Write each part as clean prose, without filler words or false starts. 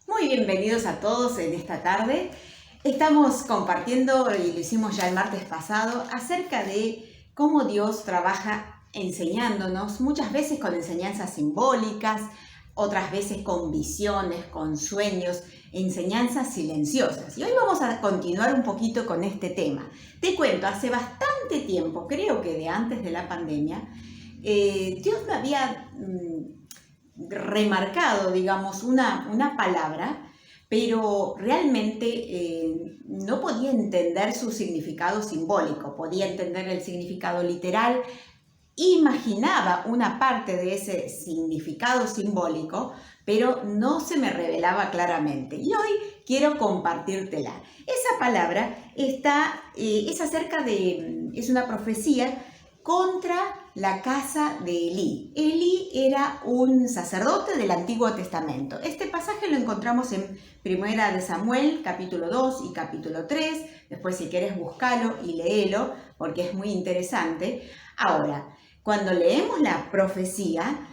Muy bienvenidos a todos en esta tarde. Estamos compartiendo, y lo hicimos ya el martes pasado, acerca de cómo Dios trabaja enseñándonos, muchas veces con enseñanzas simbólicas, otras veces con visiones, con sueños, enseñanzas silenciosas. Y hoy vamos a continuar un poquito con este tema. Te cuento, hace bastante tiempo, creo que de antes de la pandemia, Dios me había remarcado, digamos, una palabra, pero realmente no podía entender su significado simbólico, podía entender el significado literal, imaginaba una parte de ese significado simbólico, pero no se me revelaba claramente. Y hoy quiero compartírtela. Esa palabra es una profecía contra la casa de Elí. Elí era un sacerdote del Antiguo Testamento. Este pasaje lo encontramos en Primera de Samuel, capítulo 2 y capítulo 3. Después, si quieres, búscalo y léelo, porque es muy interesante. Ahora, cuando leemos la profecía,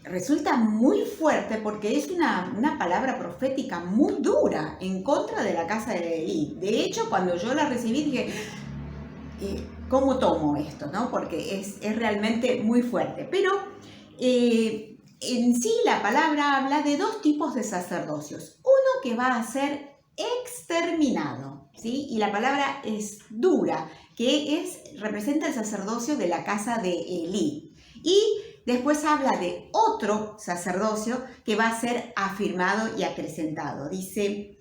resulta muy fuerte porque es una palabra profética muy dura en contra de la casa de Elí. De hecho, cuando yo la recibí dije, ¿cómo tomo esto? ¿No? Porque es realmente muy fuerte. Pero en sí la palabra habla de dos tipos de sacerdocios. Uno que va a ser exterminado, ¿sí? Y la palabra es dura, que representa el sacerdocio de la casa de Elí. Y después habla de otro sacerdocio que va a ser afirmado y acrecentado. Dice,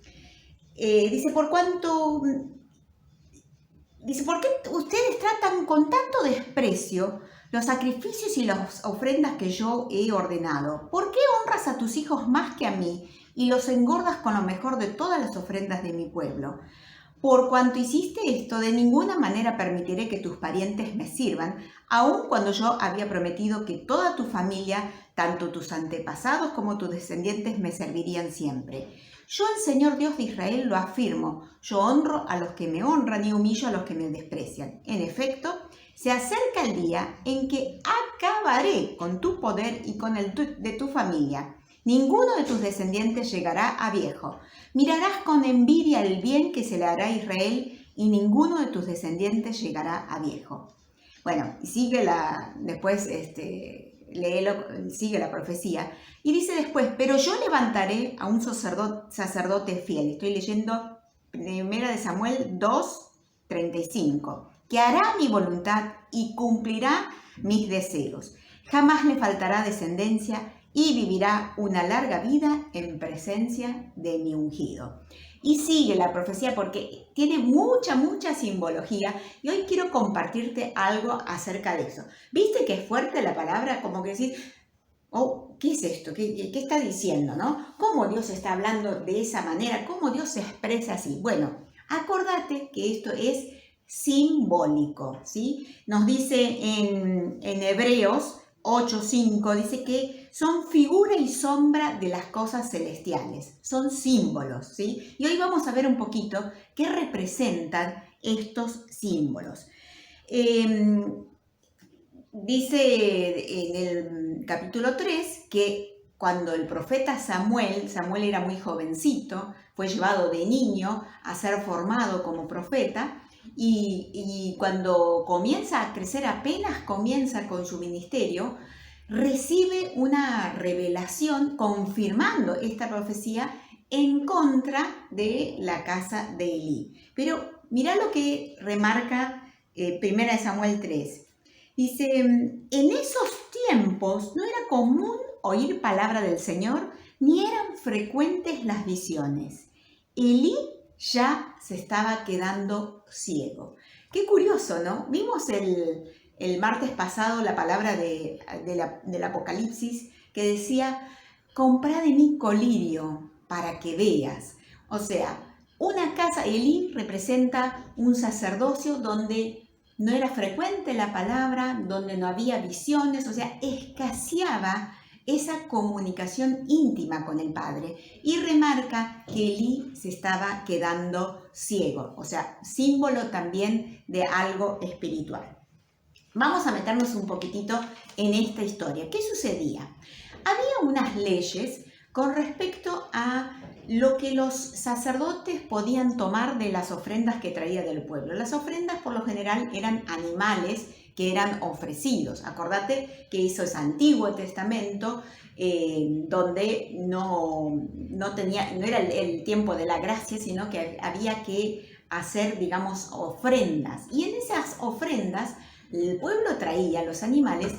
¿por qué ustedes tratan con tanto desprecio los sacrificios y las ofrendas que yo he ordenado? ¿Por qué honras a tus hijos más que a mí y los engordas con lo mejor de todas las ofrendas de mi pueblo? Por cuanto hiciste esto, de ninguna manera permitiré que tus parientes me sirvan, aun cuando yo había prometido que toda tu familia, tanto tus antepasados como tus descendientes, me servirían siempre. Yo, el Señor Dios de Israel, lo afirmo. Yo honro a los que me honran y humillo a los que me desprecian. En efecto, se acerca el día en que acabaré con tu poder y con el de tu familia. Ninguno de tus descendientes llegará a viejo. Mirarás con envidia el bien que se le hará a Israel y ninguno de tus descendientes llegará a viejo. Bueno, sigue sigue la profecía y dice después, pero yo levantaré a un sacerdote fiel. Estoy leyendo 1 de Samuel 2:35, que hará mi voluntad y cumplirá mis deseos. Jamás le faltará descendencia y vivirá una larga vida en presencia de mi ungido. Y sigue la profecía porque tiene mucha simbología y hoy quiero compartirte algo acerca de eso. ¿Viste que es fuerte la palabra? Como que decir, oh, ¿qué es esto? ¿Qué está diciendo? ¿No? ¿Cómo Dios está hablando de esa manera? ¿Cómo Dios se expresa así? Bueno, acordate que esto es simbólico, ¿sí? Nos dice en Hebreos 8:5, dice que son figura y sombra de las cosas celestiales, son símbolos, ¿sí? Y hoy vamos a ver un poquito qué representan estos símbolos. Dice en el capítulo 3 que cuando el profeta Samuel era muy jovencito, fue llevado de niño a ser formado como profeta, y cuando comienza a crecer, apenas comienza con su ministerio, recibe una revelación confirmando esta profecía en contra de la casa de Elí. Pero mira lo que remarca 1 Samuel 3. Dice, en esos tiempos no era común oír palabra del Señor, ni eran frecuentes las visiones. Elí ya se estaba quedando ciego. Qué curioso, ¿no? Vimos el martes pasado la palabra del Apocalipsis que decía, comprá de mí colirio para que veas. O sea, una casa, Elí representa un sacerdocio donde no era frecuente la palabra, donde no había visiones, o sea, escaseaba esa comunicación íntima con el Padre, y remarca que Elí se estaba quedando ciego, o sea, símbolo también de algo espiritual. Vamos a meternos un poquitito en esta historia. ¿Qué sucedía? Había unas leyes con respecto a lo que los sacerdotes podían tomar de las ofrendas que traía del pueblo. Las ofrendas por lo general eran animales que eran ofrecidos. Acordate que eso es Antiguo Testamento, donde no era el tiempo de la gracia, sino que había que hacer, digamos, ofrendas. Y en esas ofrendas el pueblo traía los animales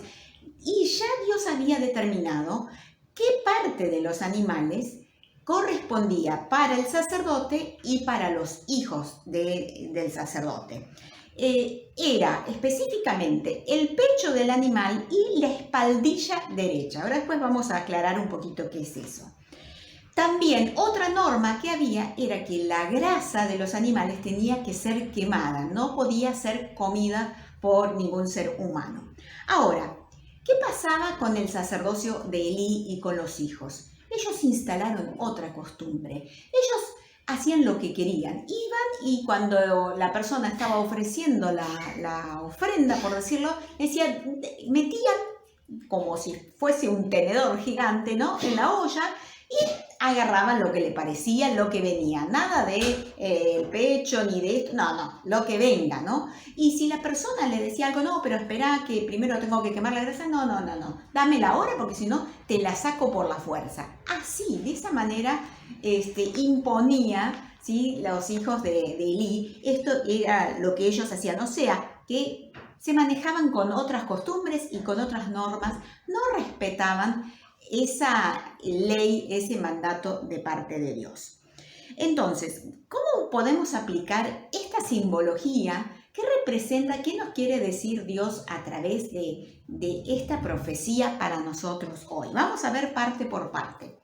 y ya Dios había determinado qué parte de los animales correspondía para el sacerdote y para los hijos del sacerdote. Era específicamente el pecho del animal y la espaldilla derecha. Ahora después vamos a aclarar un poquito qué es eso. También otra norma que había era que la grasa de los animales tenía que ser quemada, no podía ser comida por ningún ser humano. Ahora, ¿qué pasaba con el sacerdocio de Elí y con los hijos? Ellos instalaron otra costumbre. Ellos hacían lo que querían. Iban y cuando la persona estaba ofreciendo la ofrenda, por decirlo, metían como si fuese un tenedor gigante, ¿no?, en la olla y agarraban lo que le parecía, lo que venía. Nada de pecho ni de esto, no, lo que venga, ¿no? Y si la persona le decía algo, no, pero espera que primero tengo que quemar la grasa, no, dámela ahora porque si no te la saco por la fuerza. Así, de esa manera imponía, ¿sí?, los hijos de Elí. Esto era lo que ellos hacían, o sea, que se manejaban con otras costumbres y con otras normas, no respetaban esa ley, ese mandato de parte de Dios. Entonces, ¿cómo podemos aplicar esta simbología? ¿Qué representa? ¿Qué nos quiere decir Dios a través de esta profecía para nosotros hoy? Vamos a ver parte por parte.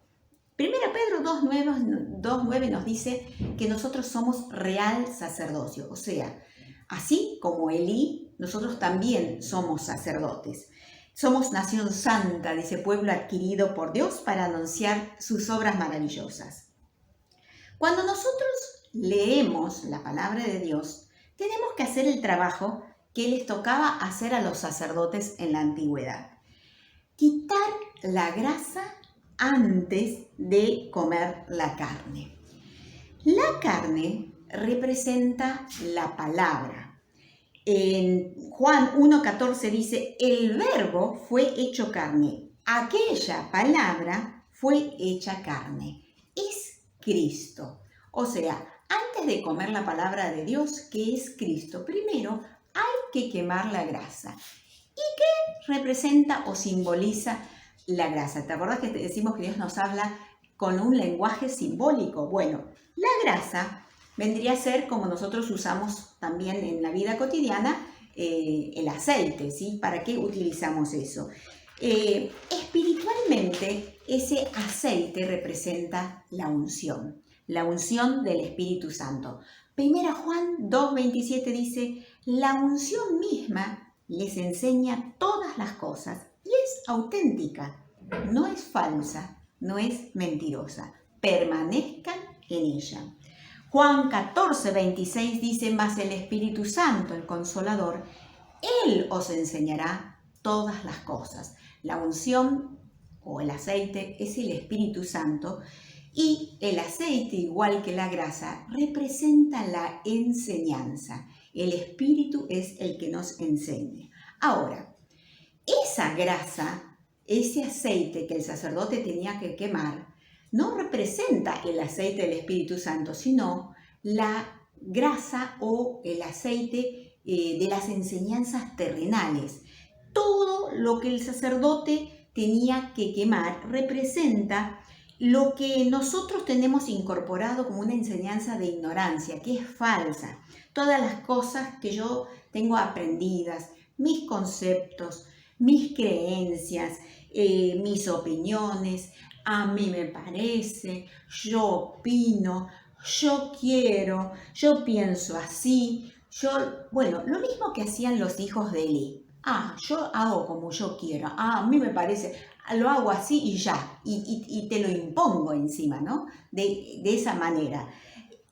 Primera Pedro 2:9 nos dice que nosotros somos real sacerdocio, o sea, así como Elí, nosotros también somos sacerdotes. Somos nación santa, dice, pueblo adquirido por Dios para anunciar sus obras maravillosas. Cuando nosotros leemos la palabra de Dios, tenemos que hacer el trabajo que les tocaba hacer a los sacerdotes en la antigüedad. Quitar la grasa antes de comer la carne. La carne representa la palabra. En Juan 1:14 dice, el verbo fue hecho carne. Aquella palabra fue hecha carne. Es Cristo. O sea, antes de comer la palabra de Dios, que es Cristo, primero hay que quemar la grasa. ¿Y qué representa o simboliza la grasa? ¿Te acuerdas que te decimos que Dios nos habla con un lenguaje simbólico? Bueno, la grasa vendría a ser, como nosotros usamos también en la vida cotidiana, el aceite, ¿sí? ¿Para qué utilizamos eso? Espiritualmente, ese aceite representa la unción del Espíritu Santo. Primera Juan 2:27 dice, la unción misma les enseña todas las cosas y es auténtica, no es falsa, no es mentirosa. Permanezcan en ella. Juan 14:26 dice, mas el Espíritu Santo, el Consolador, Él os enseñará todas las cosas. La unción o el aceite es el Espíritu Santo y el aceite, igual que la grasa, representa la enseñanza. El Espíritu es el que nos enseña. Ahora, esa grasa, ese aceite que el sacerdote tenía que quemar, no representa el aceite del Espíritu Santo, sino la grasa o el aceite de las enseñanzas terrenales. Todo lo que el sacerdote tenía que quemar representa lo que nosotros tenemos incorporado como una enseñanza de ignorancia, que es falsa. Todas las cosas que yo tengo aprendidas, mis conceptos, mis creencias, mis opiniones, a mí me parece, yo opino, yo quiero, yo pienso así, bueno, lo mismo que hacían los hijos de Elí. Yo hago como yo quiero, a mí me parece, lo hago así y ya, y te lo impongo encima, ¿no? De esa manera.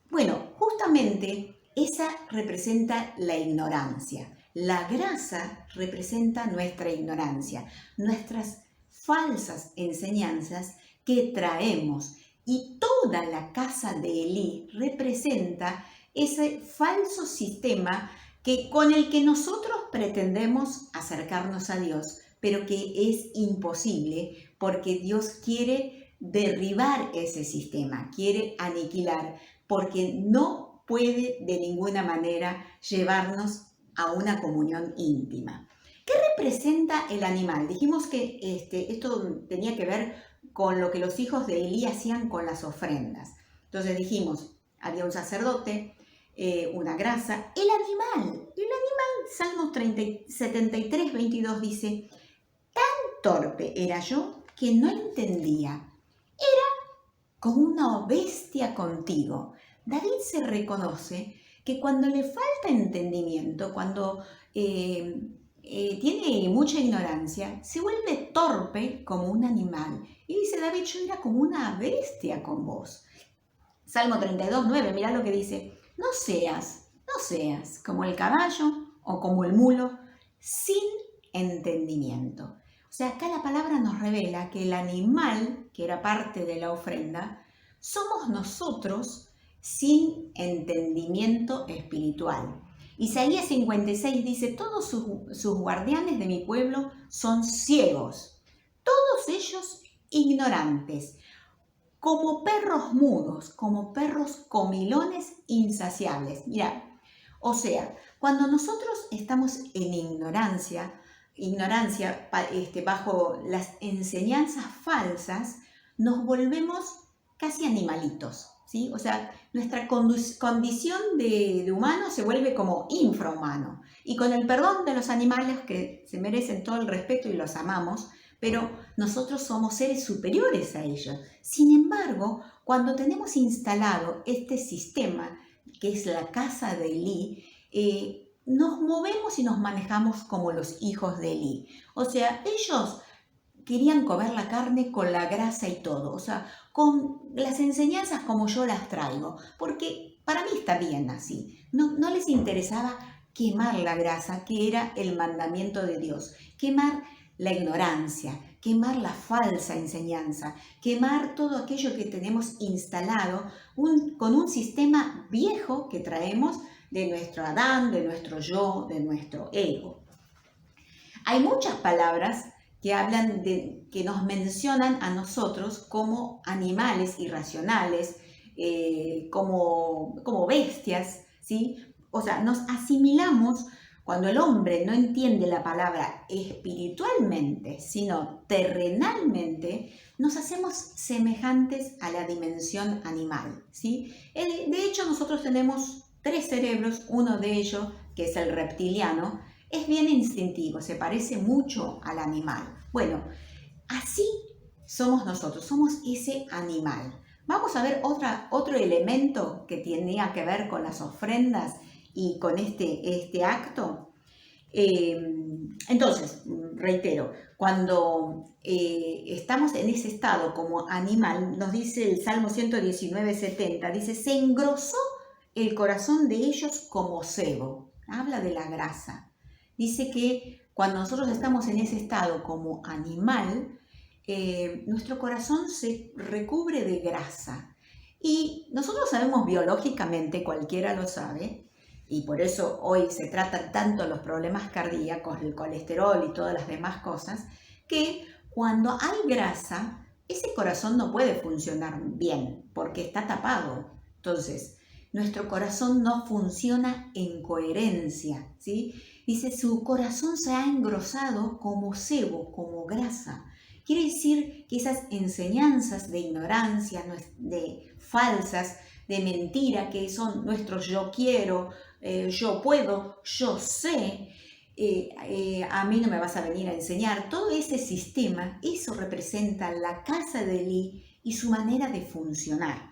Bueno, justamente esa representa la ignorancia. La grasa representa nuestra ignorancia, nuestras falsas enseñanzas que traemos. Y toda la casa de Elí representa ese falso sistema con el que nosotros pretendemos acercarnos a Dios, pero que es imposible porque Dios quiere derribar ese sistema, quiere aniquilar, porque no puede de ninguna manera llevarnos a una comunión íntima. ¿Qué representa el animal? Dijimos que esto tenía que ver con lo que los hijos de Elí hacían con las ofrendas. Entonces dijimos, había un sacerdote, una grasa, el animal, Salmos 73, 22 dice, tan torpe era yo que no entendía, era como una bestia contigo. David se reconoce que cuando le falta entendimiento, cuando tiene mucha ignorancia, se vuelve torpe como un animal. Y dice David, yo era como una bestia con vos. Salmo 32, 9, mirá lo que dice, no seas como el caballo o como el mulo, sin entendimiento. O sea, acá la palabra nos revela que el animal, que era parte de la ofrenda, somos nosotros sin entendimiento espiritual. Isaías 56 dice, todos sus guardianes de mi pueblo son ciegos, todos ellos ignorantes, como perros mudos, como perros comilones insaciables. Mira, o sea, cuando nosotros estamos en ignorancia bajo las enseñanzas falsas, nos volvemos casi animalitos, ¿sí? O sea, nuestra condición de humano se vuelve como infrahumano. Y con el perdón de los animales, que se merecen todo el respeto y los amamos, pero nosotros somos seres superiores a ellos. Sin embargo, cuando tenemos instalado este sistema, que es la casa de Elí, nos movemos y nos manejamos como los hijos de Elí. O sea, ellos querían comer la carne con la grasa y todo, o sea, con las enseñanzas como yo las traigo, porque para mí está bien así. No les interesaba quemar la grasa, que era el mandamiento de Dios, quemar la ignorancia, quemar la falsa enseñanza, quemar todo aquello que tenemos instalado con un sistema viejo que traemos de nuestro Adán, de nuestro yo, de nuestro ego. Hay muchas palabras que hablan que nos mencionan a nosotros como animales irracionales, como bestias, ¿sí? O sea, nos asimilamos. Cuando el hombre no entiende la palabra espiritualmente, sino terrenalmente, nos hacemos semejantes a la dimensión animal, ¿sí? De hecho, nosotros tenemos 3 cerebros, uno de ellos, que es el reptiliano, es bien instintivo, se parece mucho al animal. Bueno, así somos nosotros, somos ese animal. Vamos a ver otro elemento que tenía que ver con las ofrendas y con este acto. Entonces, reitero, cuando estamos en ese estado como animal, nos dice el Salmo 119, 70, dice, se engrosó el corazón de ellos como sebo. Habla de la grasa. Dice que cuando nosotros estamos en ese estado como animal, nuestro corazón se recubre de grasa. Y nosotros sabemos biológicamente, cualquiera lo sabe, y por eso hoy se tratan tanto los problemas cardíacos, el colesterol y todas las demás cosas, que cuando hay grasa, ese corazón no puede funcionar bien porque está tapado. Entonces, nuestro corazón no funciona en coherencia, ¿sí? Dice, su corazón se ha engrosado como sebo, como grasa. Quiere decir que esas enseñanzas de ignorancia, de falsas, de mentira, que son nuestros yo quiero, yo puedo, yo sé, a mí no me vas a venir a enseñar. Todo ese sistema, eso representa la casa de Elí y su manera de funcionar.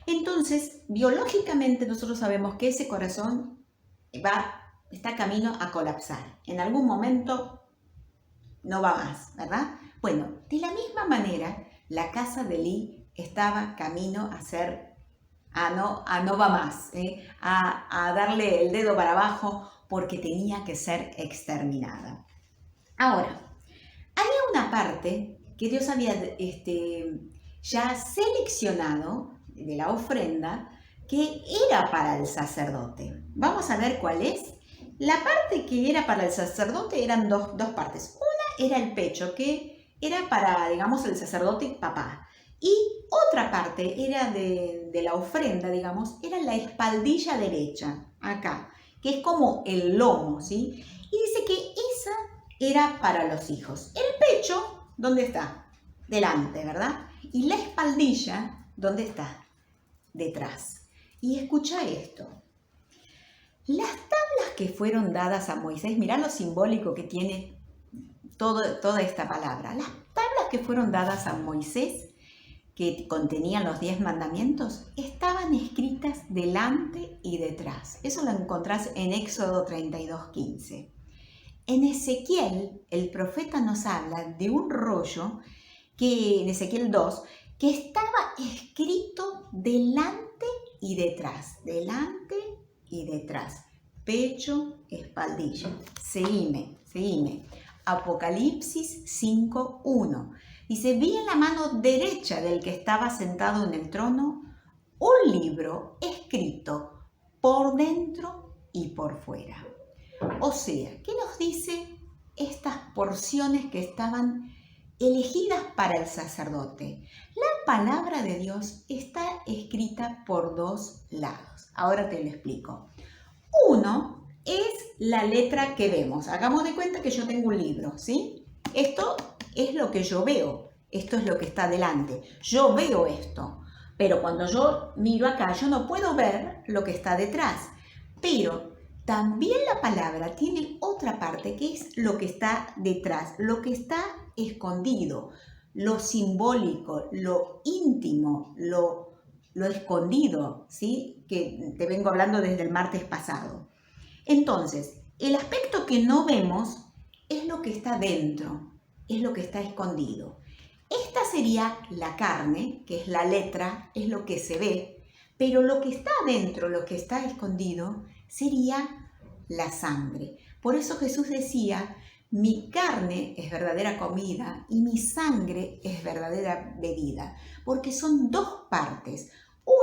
Entonces, biológicamente nosotros sabemos que ese corazón está camino a colapsar. En algún momento no va más, ¿verdad? Bueno, de la misma manera, la casa de Elí estaba camino a no va más, a darle el dedo para abajo porque tenía que ser exterminada. Ahora, había una parte que Dios había ya seleccionado de la ofrenda que era para el sacerdote. Vamos a ver cuál es. La parte que era para el sacerdote eran dos partes. Una era el pecho, que era para, digamos, el sacerdote papá. Y otra parte era de la ofrenda, digamos, era la espaldilla derecha, acá, que es como el lomo, ¿sí? Y dice que esa era para los hijos. El pecho, ¿dónde está? Delante, ¿verdad? Y la espaldilla, ¿dónde está? Detrás. Y escucha esto. Las tablas que fueron dadas a Moisés, mirá lo simbólico que tiene toda esta palabra. Las tablas que fueron dadas a Moisés, que contenían los 10 mandamientos, estaban escritas delante y detrás. Eso lo encontrás en Éxodo 32:15. En Ezequiel, el profeta nos habla de un rollo, que en Ezequiel 2, que estaba escrito delante y detrás, pecho, espaldilla. Seguime. Apocalipsis 5:1. Dice, vi en la mano derecha del que estaba sentado en el trono un libro escrito por dentro y por fuera. O sea, ¿qué nos dice estas porciones que estaban elegidas para el sacerdote? La palabra de Dios está escrita por dos lados. Ahora te lo explico. Uno es la letra que vemos. Hagamos de cuenta que yo tengo un libro, ¿sí? Esto es lo que yo veo. Esto es lo que está delante. Yo veo esto. Pero cuando yo miro acá, yo no puedo ver lo que está detrás. Pero también la palabra tiene otra parte que es lo que está detrás, lo que está escondido, lo simbólico, lo íntimo, lo escondido, ¿sí? Que te vengo hablando desde el martes pasado. Entonces, el aspecto que no vemos es lo que está dentro, es lo que está escondido. Esta sería la carne, que es la letra, es lo que se ve, pero lo que está dentro, lo que está escondido, sería la sangre. Por eso Jesús decía, mi carne es verdadera comida y mi sangre es verdadera bebida, porque son dos partes.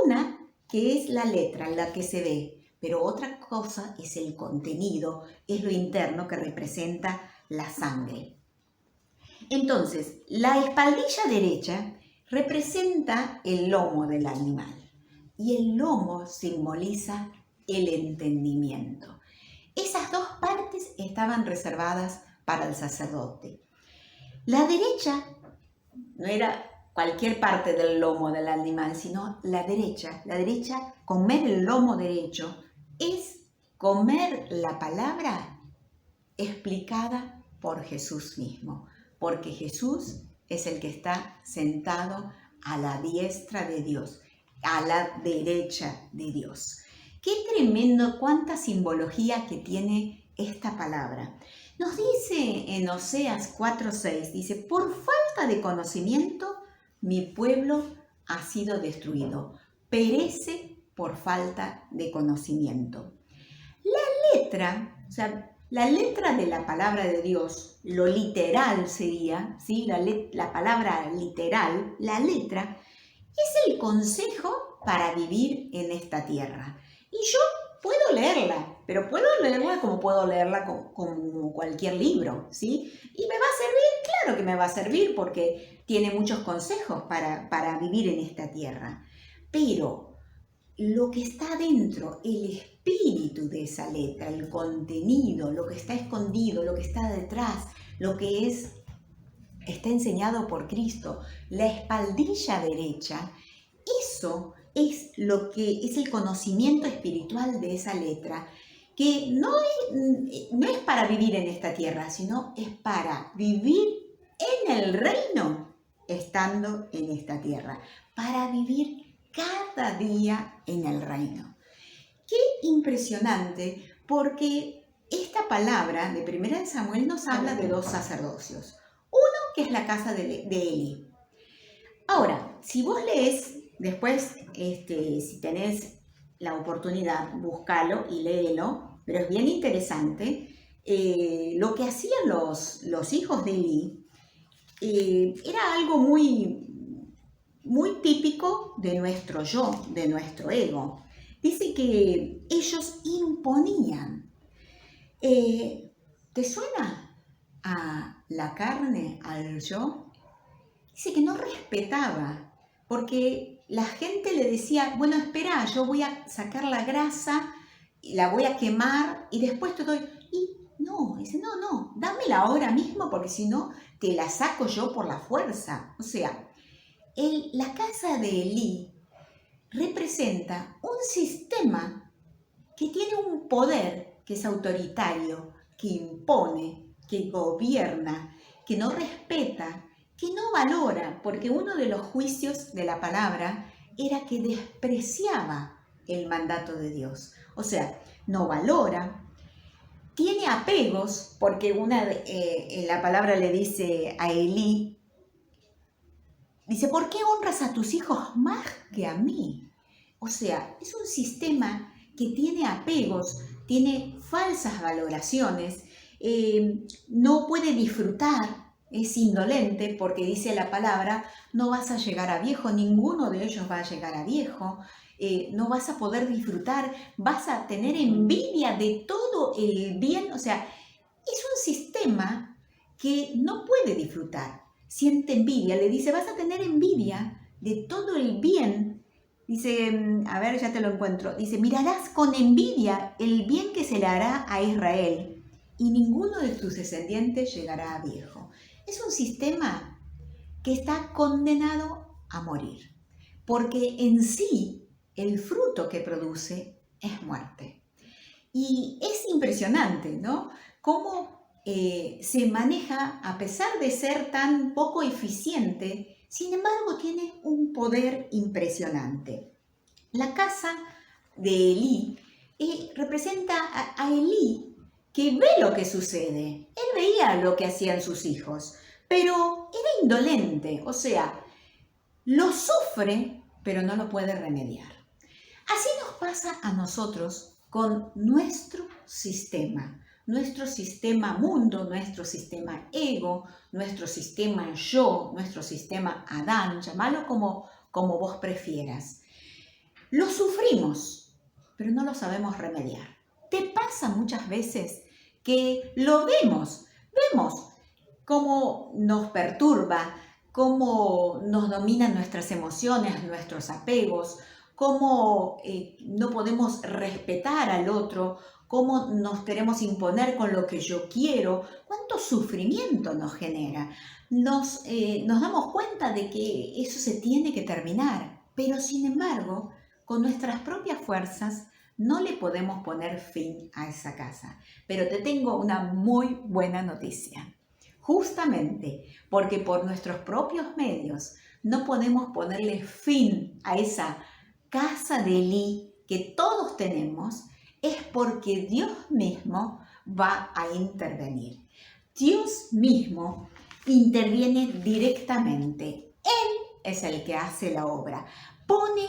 Una que es la letra, la que se ve, pero otra cosa es el contenido, es lo interno que representa la sangre. Entonces, la espaldilla derecha representa el lomo del animal y el lomo simboliza el entendimiento. Esas dos partes estaban reservadas para el sacerdote. La derecha no era cualquier parte del lomo del animal, sino la derecha. La derecha, comer el lomo derecho, es comer la palabra explicada por Jesús mismo, porque Jesús es el que está sentado a la diestra de Dios, a la derecha de Dios. Qué tremendo, cuánta simbología que tiene esta palabra. Nos dice en Oseas 4:6, dice, por falta de conocimiento, mi pueblo ha sido destruido, perece por falta de conocimiento. La letra, o sea, la letra de la palabra de Dios, lo literal sería, ¿sí? La palabra literal, la letra, es el consejo para vivir en esta tierra. Y yo puedo leerla, pero puedo leerla como puedo leerla como cualquier libro, ¿sí? ¿Y me va a servir? Claro que me va a servir porque tiene muchos consejos para vivir en esta tierra. Pero lo que está dentro, el espíritu de esa letra, el contenido, lo que está escondido, lo que está detrás, lo que está enseñado por Cristo, la espaldilla derecha, eso es lo que es el conocimiento espiritual de esa letra, que no es para vivir en esta tierra, sino es para vivir en el reino estando en esta tierra, para vivir cada día en el reino. Qué impresionante, porque esta palabra de 1 Samuel nos habla de dos sacerdocios. Uno que es la casa de Eli. Ahora, si vos lees, después, si tenés la oportunidad, búscalo y léelo, pero es bien interesante. Lo que hacían los hijos de Eli era algo muy muy típico de nuestro yo, de nuestro ego. Dice que ellos imponían. ¿Te suena a la carne, al yo? Dice que no respetaba, porque la gente le decía, bueno, espera, yo voy a sacar la grasa, la voy a quemar y después te doy. Y no, dice, no, dámela ahora mismo porque si no, te la saco yo por la fuerza. O sea, la casa de Elí representa un sistema que tiene un poder que es autoritario, que impone, que gobierna, que no respeta, que no valora, porque uno de los juicios de la palabra era que despreciaba el mandato de Dios. O sea, no valora, tiene apegos, porque en la palabra le dice a Elí, dice, ¿por qué honras a tus hijos más que a mí? O sea, es un sistema que tiene apegos, tiene falsas valoraciones, no puede disfrutar, es indolente porque dice la palabra, no vas a llegar a viejo, ninguno de ellos va a llegar a viejo, no vas a poder disfrutar, vas a tener envidia de todo el bien, o sea, es un sistema que no puede disfrutar, siente envidia, le dice, vas a tener envidia de todo el bien. Dice, a ver, ya te lo encuentro. Dice, mirarás con envidia el bien que se le hará a Israel y ninguno de tus descendientes llegará a viejo. Es un sistema que está condenado a morir, porque en sí el fruto que produce es muerte. Y es impresionante, ¿no? Cómo se maneja, a pesar de ser tan poco eficiente, sin embargo tiene un poder impresionante. La casa de Elí representa a Elí que ve lo que sucede. Él veía lo que hacían sus hijos, pero era indolente, o sea, lo sufre, pero no lo puede remediar. Así nos pasa a nosotros con nuestro sistema mundo, nuestro sistema ego, nuestro sistema yo, nuestro sistema Adán, llámalo como vos prefieras. Lo sufrimos, pero no lo sabemos remediar. ¿Te pasa muchas veces que lo vemos cómo nos perturba, cómo nos dominan nuestras emociones, nuestros apegos, cómo no podemos respetar al otro, cómo nos queremos imponer con lo que yo quiero, cuánto sufrimiento nos genera? Nos damos cuenta de que eso se tiene que terminar, pero sin embargo, con nuestras propias fuerzas no le podemos poner fin a esa casa. Pero te tengo una muy buena noticia. Justamente porque por nuestros propios medios no podemos ponerle fin a esa casa de Elí que todos tenemos, es porque Dios mismo va a intervenir. Dios mismo interviene directamente. Él es el que hace la obra. Pone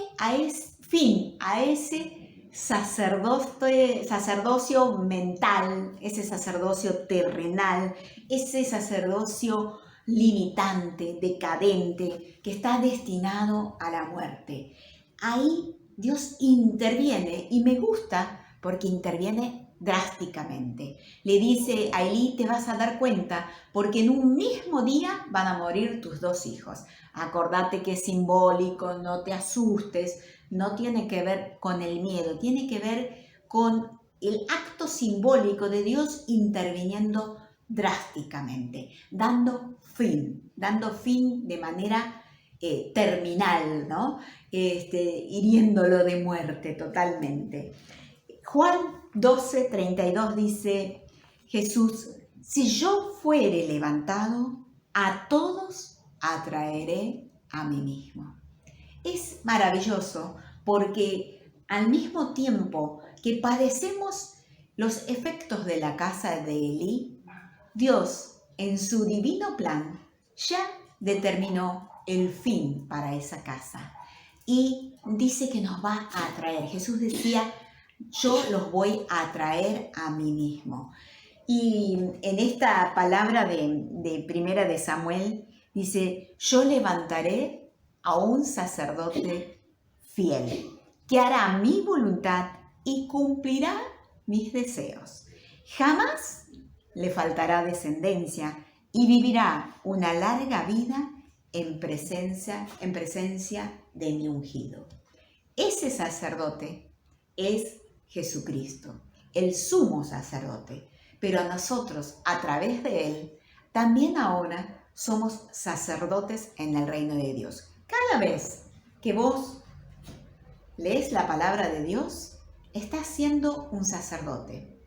fin a ese sacerdocio mental, ese sacerdocio terrenal, ese sacerdocio limitante, decadente, que está destinado a la muerte. Ahí Dios interviene y me gusta porque interviene drásticamente. Le dice a Elí, te vas a dar cuenta porque en un mismo día van a morir tus 2 hijos. Acordate que es simbólico, no te asustes, no tiene que ver con el miedo, tiene que ver con el acto simbólico de Dios interviniendo drásticamente, dando fin de manera terminal, ¿no? Hiriéndolo de muerte totalmente. Juan 12:32 dice Jesús, si yo fuere levantado, a todos atraeré a mí mismo. Es maravilloso porque al mismo tiempo que padecemos los efectos de la casa de Elí, Dios en su divino plan ya determinó el fin para esa casa y dice que nos va a atraer. Jesús decía, yo los voy a atraer a mí mismo. Y en esta palabra de Primera de Samuel dice, yo levantaré a un sacerdote fiel, que hará mi voluntad y cumplirá mis deseos. Jamás le faltará descendencia y vivirá una larga vida en presencia de mi ungido. Ese sacerdote es Jesucristo, el sumo sacerdote, pero a nosotros, a través de él, también ahora somos sacerdotes en el reino de Dios. Cada vez que vos lees la palabra de Dios, estás siendo un sacerdote.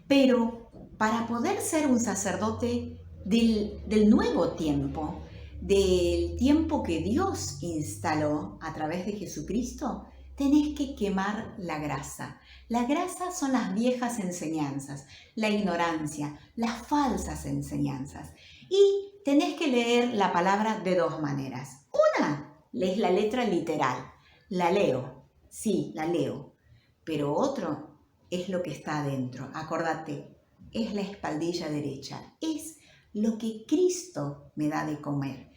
Pero para poder ser un sacerdote del nuevo tiempo, del tiempo que Dios instaló a través de Jesucristo, tenés que quemar la grasa. La grasa son las viejas enseñanzas, la ignorancia, las falsas enseñanzas. Y tenés que leer la palabra de dos maneras. Una, lees la letra literal. La leo, sí, la leo. Pero otro es lo que está adentro. Acordate, es la espaldilla derecha. Es lo que Cristo me da de comer.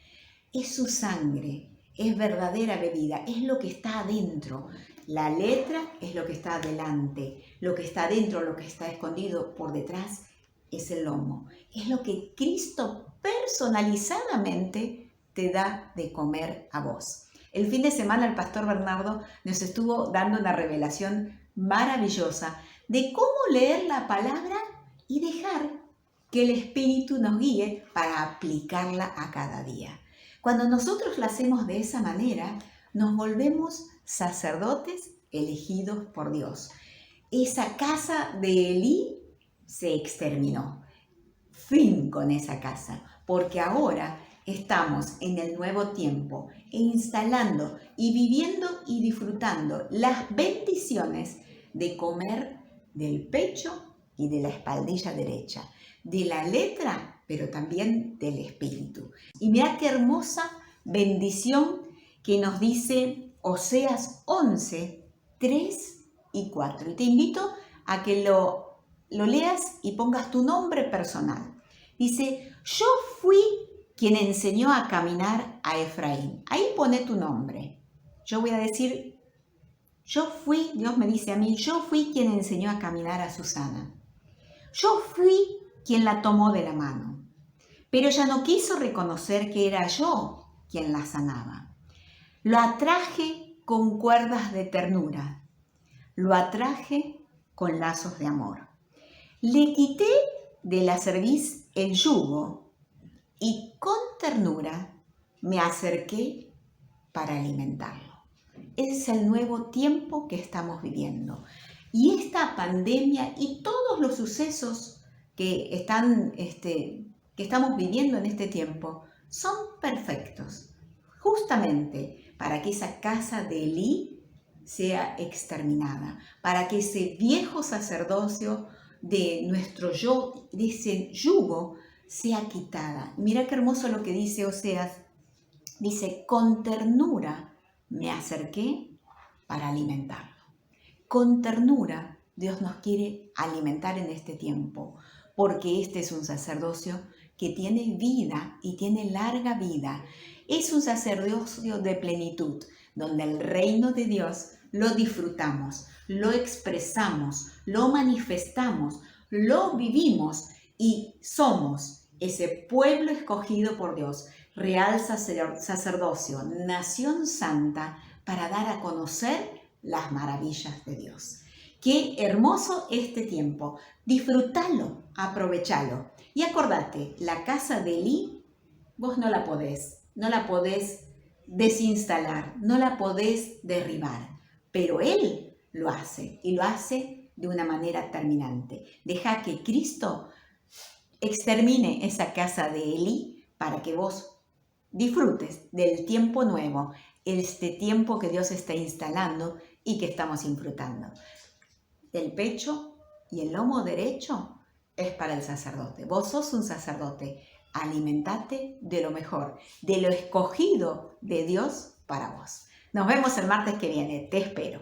Es su sangre, es verdadera bebida, es lo que está adentro. La letra es lo que está adelante, lo que está adentro, lo que está escondido por detrás es el lomo. Es lo que Cristo personalizadamente te da de comer a vos. El fin de semana el pastor Bernardo nos estuvo dando una revelación maravillosa de cómo leer la palabra y dejar que el Espíritu nos guíe para aplicarla a cada día. Cuando nosotros la hacemos de esa manera, nos volvemos sacerdotes elegidos por Dios. Esa casa de Elí se exterminó. Fin con esa casa, porque ahora estamos en el nuevo tiempo, instalando y viviendo y disfrutando las bendiciones de comer del pecho y de la espaldilla derecha, de la letra, pero también del espíritu. Y mira qué hermosa bendición que nos dice Oseas 11, 3 y 4. Y te invito a que lo leas y pongas tu nombre personal. Dice, yo fui quien enseñó a caminar a Efraín. Ahí pone tu nombre. Yo voy a decir, yo fui, Dios me dice a mí, yo fui quien enseñó a caminar a Susana. Yo fui quien la tomó de la mano, pero ella no quiso reconocer que era yo quien la sanaba. Lo atraje con cuerdas de ternura, lo atraje con lazos de amor. Le quité de la cerviz el yugo y con ternura me acerqué para alimentarlo. Es el nuevo tiempo que estamos viviendo. Y esta pandemia y todos los sucesos que estamos viviendo en este tiempo son perfectos, justamente para que esa casa de Elí sea exterminada, para que ese viejo sacerdocio de nuestro yo, de ese yugo, sea quitada. Mira qué hermoso lo que dice Oseas. Dice, con ternura me acerqué para alimentarlo. Con ternura Dios nos quiere alimentar en este tiempo, porque este es un sacerdocio que tiene vida y tiene larga vida. Es un sacerdocio de plenitud, donde el reino de Dios lo disfrutamos, lo expresamos, lo manifestamos, lo vivimos y somos ese pueblo escogido por Dios, real sacerdocio, nación santa, para dar a conocer las maravillas de Dios. Qué hermoso este tiempo. Disfrútalo, aprovechalo. Y acordate, la casa de Elí, vos no la podés desinstalar, no la podés derribar. Pero Él lo hace y lo hace de una manera terminante. Deja que Cristo extermine esa casa de Elí para que vos disfrutes del tiempo nuevo, este tiempo que Dios está instalando y que estamos disfrutando. El pecho y el lomo derecho es para el sacerdote. Vos sos un sacerdote. Alimentate de lo mejor, de lo escogido de Dios para vos. Nos vemos el martes que viene. Te espero.